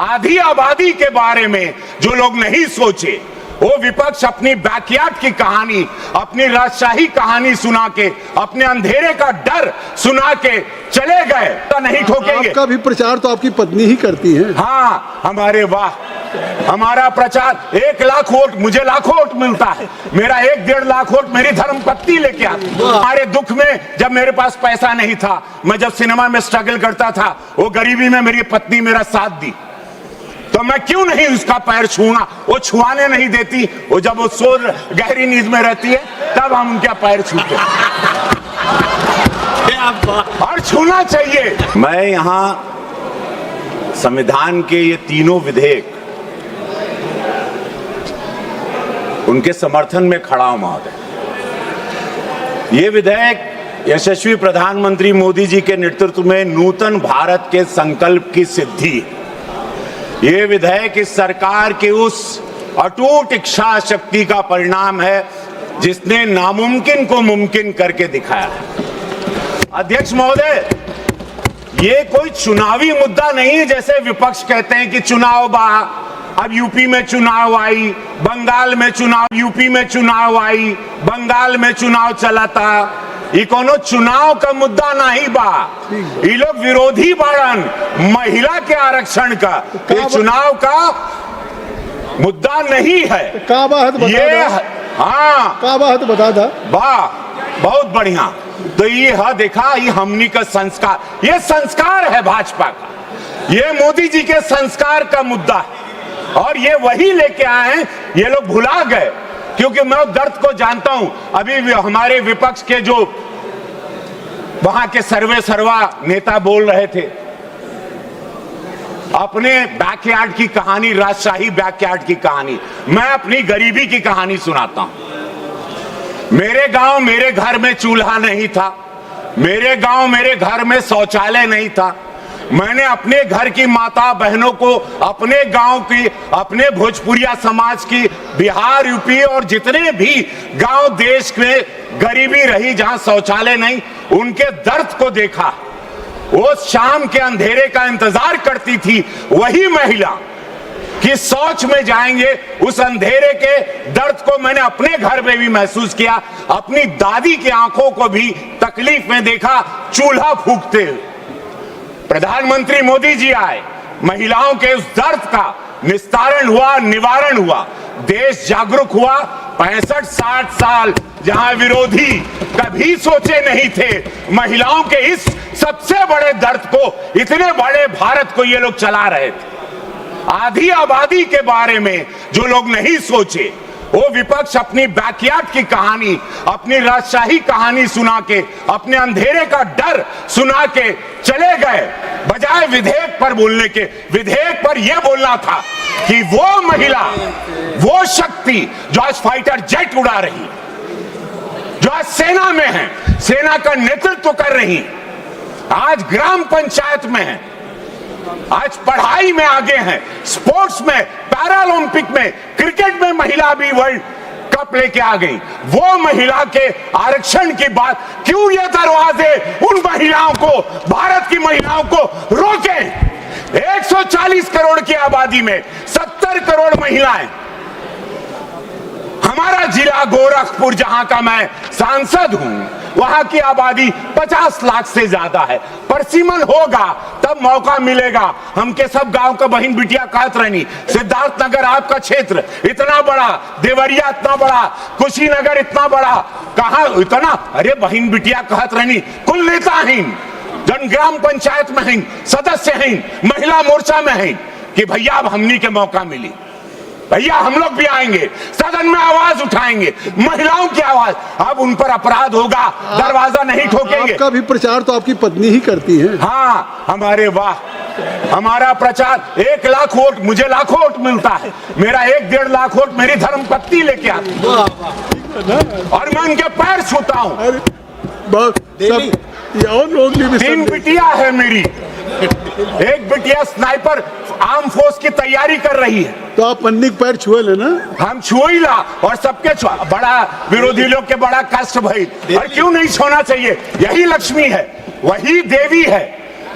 आधी आबादी के बारे में जो लोग नहीं सोचे, वो विपक्ष अपनी बैकयार्ड की कहानी, अपनी राजशाही कहानी सुना के, अपने अंधेरे का डर सुना के चले गए, तो नहीं ठोकेंगे। आपका भी प्रचार तो आपकी पत्नी ही करती है। हाँ, हमारे वाह, हमारा प्रचार 1 लाख वोट, मुझे लाखों वोट मिलता है, मेरा 1-1.5 लाख वोट मेरी धर्मपत्नी लेके आती। हमारे दुख में जब मेरे पास पैसा नहीं था, मैं जब सिनेमा में स्ट्रगल करता था, वो गरीबी में मेरी पत्नी मेरा साथ दी, तो मैं क्यों नहीं उसका पैर छूना? वो छुआने नहीं देती, वो जब वो सो गहरी नींद में रहती है तब हम उनका पैर छूते और छूना चाहिए। मैं यहाँ संविधान के ये तीनों विधेयक उनके समर्थन में खड़ा हूं महोदय। ये विधेयक यशस्वी प्रधानमंत्री मोदी जी के नेतृत्व में नूतन भारत के संकल्प की सिद्धि। ये विधेयक इस सरकार की उस अटूट इच्छा शक्ति का परिणाम है जिसने नामुमकिन को मुमकिन करके दिखाया है। अध्यक्ष महोदय, ये कोई चुनावी मुद्दा नहीं है जैसे विपक्ष कहते हैं कि चुनाव बा, अब यूपी में चुनाव आई, बंगाल में चुनाव, यूपी में चुनाव आई, बंगाल में चुनाव चला था। ये कोनो चुनाव का मुद्दा नहीं बा, ये लोग विरोधी बाड़न महिला के आरक्षण का, ये चुनाव का मुद्दा नहीं है। का बात बता ये हाँ, का बात बता था। वाह, बहुत बढ़िया। तो ये देखा, ये हमनी का संस्कार, ये संस्कार है भाजपा का, ये मोदी जी के संस्कार का मुद्दा है और ये वही लेके आए हैं। ये लोग भुला गए क्योंकि मैं दर्द को जानता हूं। अभी भी हमारे विपक्ष के जो वहां के सर्वे सर्वा नेता बोल रहे थे, अपने बैकयार्ड की कहानी, राजशाही बैकयार्ड की कहानी, मैं अपनी गरीबी की कहानी सुनाता हूं। मेरे गांव मेरे घर में चूल्हा नहीं था, मेरे गांव मेरे घर में शौचालय नहीं था। मैंने अपने घर की माता बहनों को, अपने गांव की, अपने भोजपुरिया समाज की, बिहार, यूपी और जितने भी गांव देश में गरीबी रही जहां शौचालय नहीं, उनके दर्द को देखा। वो शाम के अंधेरे का इंतजार करती थी वही महिला कि शौच में जाएंगे, उस अंधेरे के दर्द को मैंने अपने घर में भी महसूस किया, अपनी दादी की आंखों को भी तकलीफ में देखा चूल्हा फूंकते। प्रधानमंत्री मोदी जी आए, महिलाओं के उस दर्द का निस्तारण हुआ, निवारण हुआ, देश जागरूक हुआ। 65-60 साल जहां विरोधी कभी सोचे नहीं थे, महिलाओं के इस सबसे बड़े दर्द को, इतने बड़े भारत को ये लोग चला रहे थे। आधी आबादी के बारे में जो लोग नहीं सोचे, वो विपक्ष अपनी बैकयार्ड की कहानी, अपनी राजशाही कहानी सुना के, अपने अंधेरे का डर सुना के चले गए, बजाय विधेयक पर बोलने के। विधेयक पर यह बोलना था कि वो महिला, वो शक्ति जो आज फाइटर जेट उड़ा रही, जो आज सेना में है, सेना का नेतृत्व कर रही, आज ग्राम पंचायत में है, आज पढ़ाई में आगे हैं, स्पोर्ट्स में, पैरालंपिक में, क्रिकेट में महिला भी वर्ल्ड कप लेके आ गई, वो महिला के आरक्षण की बात क्यों ये दरवाजे उन महिलाओं को, भारत की महिलाओं को रोके? 140 करोड़ की आबादी में 70 करोड़ महिलाएं। हमारा जिला गोरखपुर, जहां का मैं सांसद हूं, वहां की आबादी 50 लाख से ज्यादा है। परसिमन होगा तब मौका मिलेगा। हम के सब गांव का बहन बिटिया कहत रहनी, सिद्धार्थनगर आपका क्षेत्र इतना बड़ा, देवरिया इतना बड़ा, कुशीनगर इतना बड़ा, कहां इतना, अरे बहन बिटिया कहत रहनी, कुल नेता हैं, जन ग्राम पंचायत में हैं, सदस्य हैं, महिला मोर्चा में हैं कि भैया अब हमनी के मौका मिली, भैया हम लोग भी आएंगे, सदन में आवाज उठाएंगे, महिलाओं की आवाज। अब उन पर अपराध होगा, दरवाजा नहीं ठोकेंगे। आपका भी प्रचार तो आपकी पत्नी ही करती है। हाँ, हमारे वाह, हमारा प्रचार 1 लाख वोट, मुझे लाखों वोट मिलता है, मेरा 1-1.5 लाख वोट मेरी धर्मपत्नी लेके आती और मैं उनके पैर छूता हूँ। 3 बिटिया है मेरी, एक बिटिया स्नाइपर आर्म फोर्स की तैयारी कर रही है, तो आप पन्नी पैर छुए लेना। हम छुई ला और सबके बड़ा विरोधी लोग के बड़ा कष्ट भाई, और क्यों नहीं छोना चाहिए? यही लक्ष्मी है, वही देवी है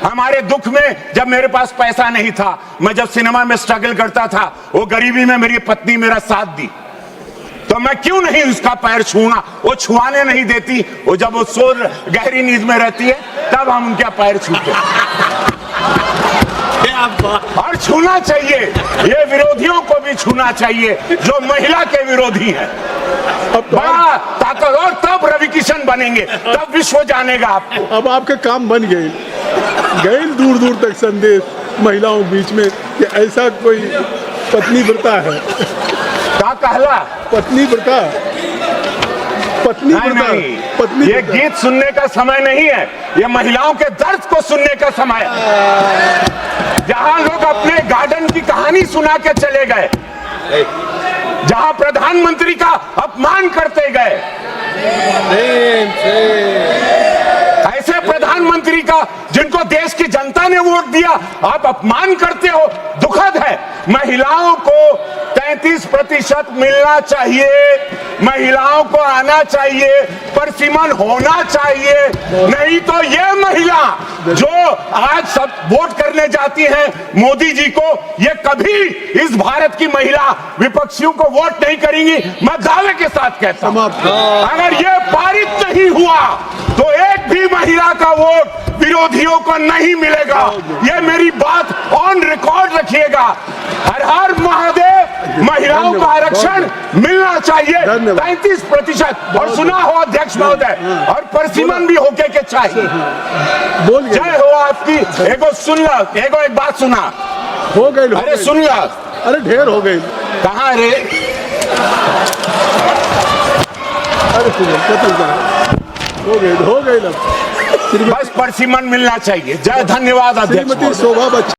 हमारे दुख में जब मेरे पास पैसा नहीं था, मैं जब सिनेमा में स्ट्रगल करता था, वो गरीबी में मेरी पत्नी मेरा साथ दी, तो मैं क्यों नहीं उसका पैर छूंगा? वो छुआने नहीं देती, वो जब वो सो गहरी नींद में रहती है तब हम उनका पैर छूते हैं। और छूना चाहिए, ये विरोधियों को भी छूना चाहिए जो महिला के विरोधी हैं। बड़ा ताकत, और तब रवि किशन बनेंगे, तब विश्व जानेगा आपको। अब आपके काम बन गए दूर दूर तक संदेश महिलाओं के बीच में कि ऐसा कोई पत्नी व्रता है। क्या कहला? पत्नी व्रता, पत्नी व्रता, पत्नी ये व्रता। गीत सुनने का समय नहीं है, ये महिलाओं के दर्द को सुनने का समय है। जहां लोग अपने गार्डन की कहानी सुना के चले गए, जहां प्रधानमंत्री का अपमान करते गए, ऐसे प्रधानमंत्री का जिनको देश की जनता ने वोट दिया आप अपमान करते हो, दुखद है। महिलाओं को 33% मिलना चाहिए, महिलाओं को आना चाहिए, परसिमन होना चाहिए। नहीं तो ये महिला जो आज सब वोट करने जाती हैं मोदी जी को, ये कभी इस भारत की महिला विपक्षियों को वोट नहीं करेंगी। मैं दावे के साथ कहता हूं, अगर ये पारित नहीं हुआ तो एक भी महिला का वोट विरोधियों को नहीं मिलेगा। ये मेरी बात ऑन रिकॉर्ड रखिएगा। हर हर महादेव, महिलाओं का आरक्षण मिलना चाहिए 33%। और सुना हो अध्यक्ष महोदय, और परसिमन भी होके के चाहिए। बोल गए। जय हो आपकी। एगो सुन ला, एगो एक बात सुना। हो गए। अरे सुन ला, अरे ढेर हो गए। कहाँ रे? अरे हो गए। बस परसिमन मिलना चाहिए। जय, धन्यवाद अध्यक्ष श्रीमती महोदय। शोभा बच्चन।